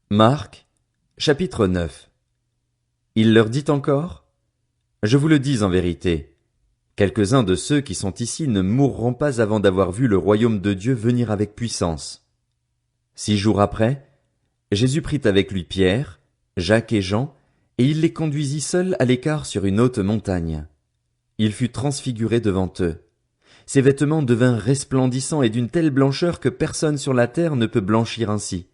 Marc, chapitre 9. Il leur dit encore: Je vous le dis en vérité, quelques-uns de ceux qui sont ici ne mourront pas avant d'avoir vu le royaume de Dieu venir avec puissance. 6 jours après, Jésus prit avec lui Pierre, Jacques et Jean, et il les conduisit seuls à l'écart sur une haute montagne. Il fut transfiguré devant eux. Ses vêtements devinrent resplendissants et d'une telle blancheur que personne sur la terre ne peut blanchir ainsi.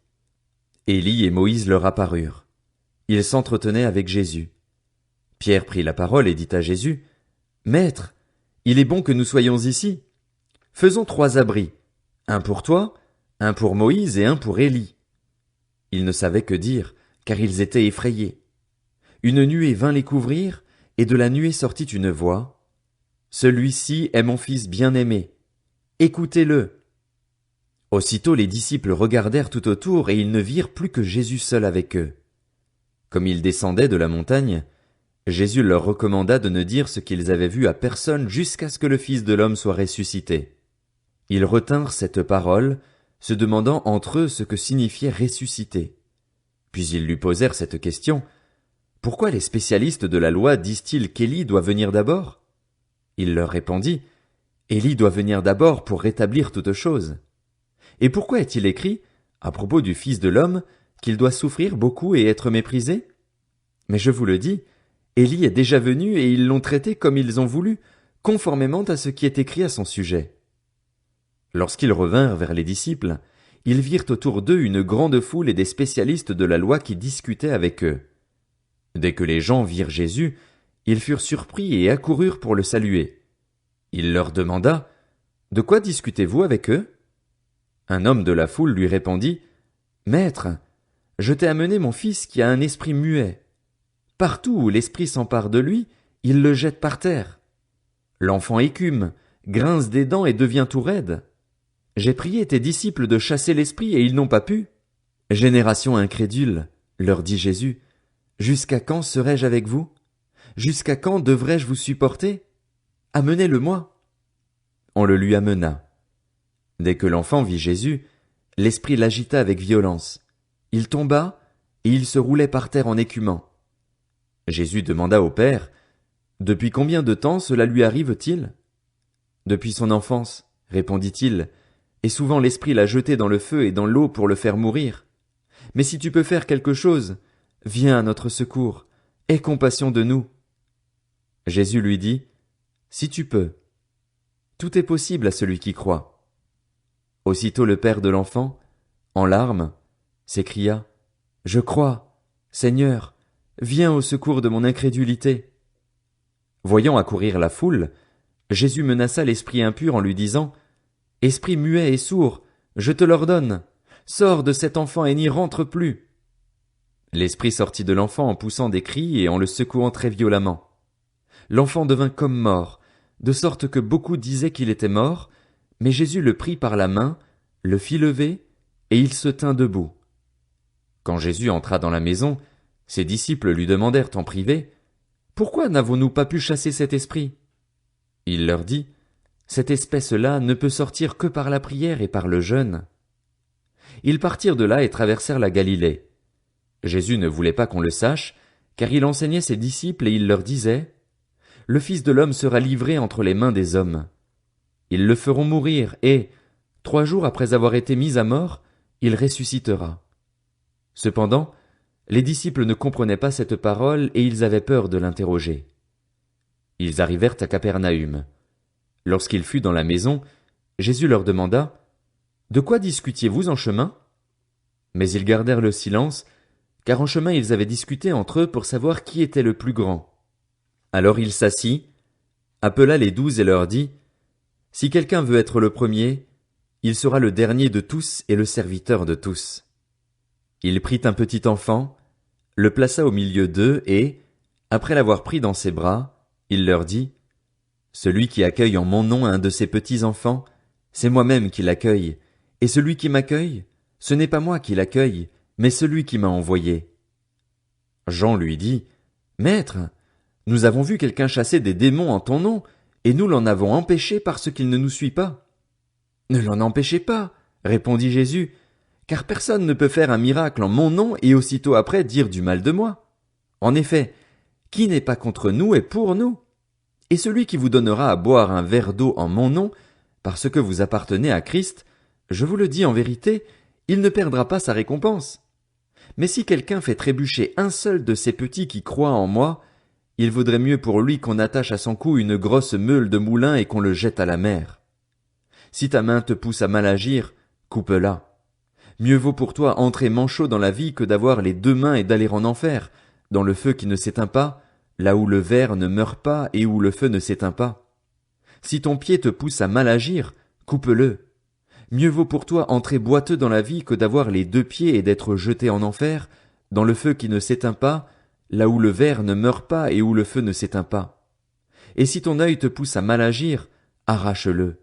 Élie et Moïse leur apparurent. Ils s'entretenaient avec Jésus. Pierre prit la parole et dit à Jésus: Maître, il est bon que nous soyons ici. Faisons 3 abris, un pour toi, un pour Moïse et un pour Élie. Ils ne savaient que dire, car ils étaient effrayés. Une nuée vint les couvrir, et de la nuée sortit une voix: Celui-ci est mon fils bien-aimé. Écoutez-le. Aussitôt les disciples regardèrent tout autour et ils ne virent plus que Jésus seul avec eux. Comme ils descendaient de la montagne, Jésus leur recommanda de ne dire ce qu'ils avaient vu à personne jusqu'à ce que le Fils de l'homme soit ressuscité. Ils retinrent cette parole, se demandant entre eux ce que signifiait ressusciter. Puis ils lui posèrent cette question: Pourquoi les spécialistes de la loi disent-ils qu'Élie doit venir d'abord? Il leur répondit: Élie doit venir d'abord pour rétablir toutes choses. Et pourquoi est-il écrit, à propos du Fils de l'homme, qu'il doit souffrir beaucoup et être méprisé? Mais je vous le dis, Élie est déjà venu et ils l'ont traité comme ils ont voulu, conformément à ce qui est écrit à son sujet. Lorsqu'ils revinrent vers les disciples, ils virent autour d'eux une grande foule et des spécialistes de la loi qui discutaient avec eux. Dès que les gens virent Jésus, ils furent surpris et accoururent pour le saluer. Il leur demanda: De quoi discutez-vous avec eux? Un homme de la foule lui répondit: Maître, je t'ai amené mon fils qui a un esprit muet. Partout où l'esprit s'empare de lui, il le jette par terre. L'enfant écume, grince des dents et devient tout raide. J'ai prié tes disciples de chasser l'esprit et ils n'ont pas pu. Génération incrédule, leur dit Jésus, jusqu'à quand serai-je avec vous? Jusqu'à quand devrais-je vous supporter? Amenez-le-moi. On le lui amena. Dès que l'enfant vit Jésus, l'esprit l'agita avec violence. Il tomba, et il se roulait par terre en écumant. Jésus demanda au Père: Depuis combien de temps cela lui arrive-t-il? Depuis son enfance, répondit-il, et souvent l'esprit l'a jeté dans le feu et dans l'eau pour le faire mourir. Mais si tu peux faire quelque chose, viens à notre secours, aie compassion de nous. Jésus lui dit: Si tu peux. Tout est possible à celui qui croit. Aussitôt le père de l'enfant, en larmes, s'écria: Je crois, Seigneur, viens au secours de mon incrédulité. Voyant accourir la foule, Jésus menaça l'esprit impur en lui disant: Esprit muet et sourd, je te l'ordonne, sors de cet enfant et n'y rentre plus. L'esprit sortit de l'enfant en poussant des cris et en le secouant très violemment. L'enfant devint comme mort, de sorte que beaucoup disaient qu'il était mort, mais Jésus le prit par la main, le fit lever, et il se tint debout. Quand Jésus entra dans la maison, ses disciples lui demandèrent en privé: Pourquoi n'avons-nous pas pu chasser cet esprit? Il leur dit: Cette espèce-là ne peut sortir que par la prière et par le jeûne. Ils partirent de là et traversèrent la Galilée. Jésus ne voulait pas qu'on le sache, car il enseignait ses disciples et il leur disait: Le Fils de l'homme sera livré entre les mains des hommes. Ils le feront mourir et, 3 jours après avoir été mis à mort, il ressuscitera. Cependant, les disciples ne comprenaient pas cette parole et ils avaient peur de l'interroger. Ils arrivèrent à Capernaüm. Lorsqu'il fut dans la maison, Jésus leur demanda: De quoi discutiez-vous en chemin? Mais ils gardèrent le silence, car en chemin ils avaient discuté entre eux pour savoir qui était le plus grand. Alors il s'assit, appela les 12 et leur dit: Si quelqu'un veut être le premier, il sera le dernier de tous et le serviteur de tous. Il prit un petit enfant, le plaça au milieu d'eux et, après l'avoir pris dans ses bras, il leur dit: Celui qui accueille en mon nom un de ces petits enfants, c'est moi-même qui l'accueille, et celui qui m'accueille, ce n'est pas moi qui l'accueille, mais celui qui m'a envoyé. Jean lui dit: Maître, nous avons vu quelqu'un chasser des démons en ton nom, et nous l'en avons empêché parce qu'il ne nous suit pas. Ne l'en empêchez pas, répondit Jésus, Car personne ne peut faire un miracle en mon nom et aussitôt après dire du mal de moi. En effet, qui n'est pas contre nous est pour nous. Et celui qui vous donnera à boire un verre d'eau en mon nom, parce que vous appartenez à Christ, je vous le dis en vérité, il ne perdra pas sa récompense. Mais si quelqu'un fait trébucher un seul de ces petits qui croient en moi, il vaudrait mieux pour lui qu'on attache à son cou une grosse meule de moulin et qu'on le jette à la mer. Si ta main te pousse à mal agir, coupe-la. Mieux vaut pour toi entrer manchot dans la vie que d'avoir les deux mains et d'aller en enfer, dans le feu qui ne s'éteint pas, là où le ver ne meurt pas et où le feu ne s'éteint pas. Si ton pied te pousse à mal agir, coupe-le. Mieux vaut pour toi entrer boiteux dans la vie que d'avoir les deux pieds et d'être jeté en enfer, dans le feu qui ne s'éteint pas, là où le ver ne meurt pas et où le feu ne s'éteint pas. Et si ton œil te pousse à mal agir, arrache-le.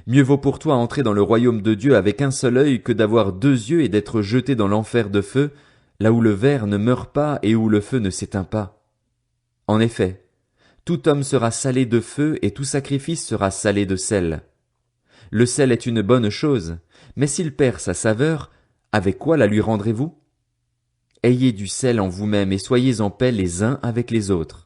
Mieux vaut pour toi entrer dans le royaume de Dieu avec un seul œil que d'avoir deux yeux et d'être jeté dans l'enfer de feu, là où le ver ne meurt pas et où le feu ne s'éteint pas. En effet, tout homme sera salé de feu et tout sacrifice sera salé de sel. Le sel est une bonne chose, mais s'il perd sa saveur, avec quoi la lui rendrez-vous? Ayez du sel en vous-même et soyez en paix les uns avec les autres.